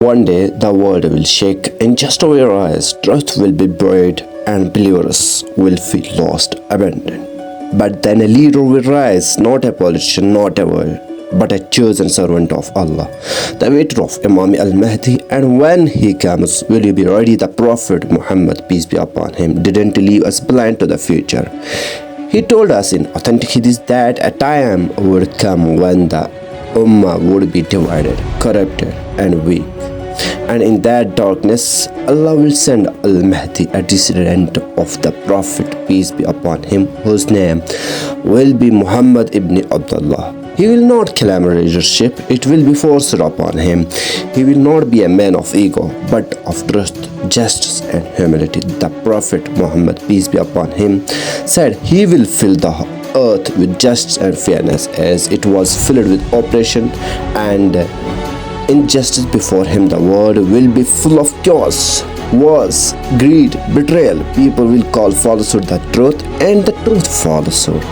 One day the world will shake in just our eyes, truth will be buried, and believers will feel lost, abandoned. But then a leader will rise, not a politician, not a world, but a chosen servant of Allah, the waiter of Imam-e-Mehdi. And when he comes, will you be ready? The Prophet Muhammad, peace be upon him, didn't leave us blind to the future. He told us in authentic hadith that a time would come when the Ummah would be divided, corrupted, and weak. And in that darkness, Allah will send Al-Mahdi, a descendant of the Prophet, peace be upon him, whose name will be Muhammad ibn Abdullah. He will not claim leadership, it will be forced upon him. He will not be a man of ego, but of truth, justice, and humility. The Prophet Muhammad, peace be upon him, said he will fill the earth with justice and fairness as it was filled with oppression and injustice before him. The world will be full of chaos, wars, greed, betrayal. People will call falsehood the truth and the truth falsehood.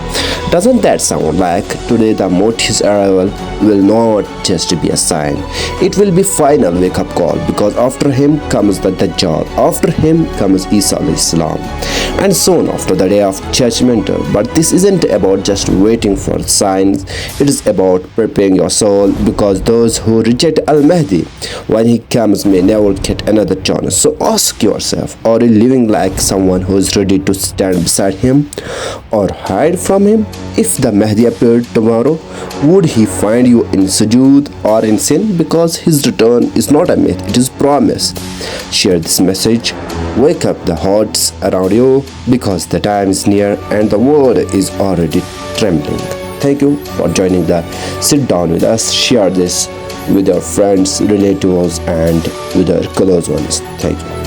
Doesn't that sound like today the Mahdi's arrival will not just be a sign, it will be final wake up call, because after him comes the Dajjal, after him comes Isa alayhi salam, and soon after the day of judgment. But this isn't about just waiting for signs, it is about preparing your soul, because those who reject Al-Mahdi when he comes may never get another chance. So ask yourself, are you living like someone who is ready to stand beside him or hide from him? If the Mahdi appeared tomorrow, would he find you in sujood or in sin? Because his return is not a myth, it is promised. Share this message, wake up the hearts around you, because the time is near and the world is already trembling. Thank you for joining the sit down with us. Share this with your friends, relatives, and with your close ones. Thank you.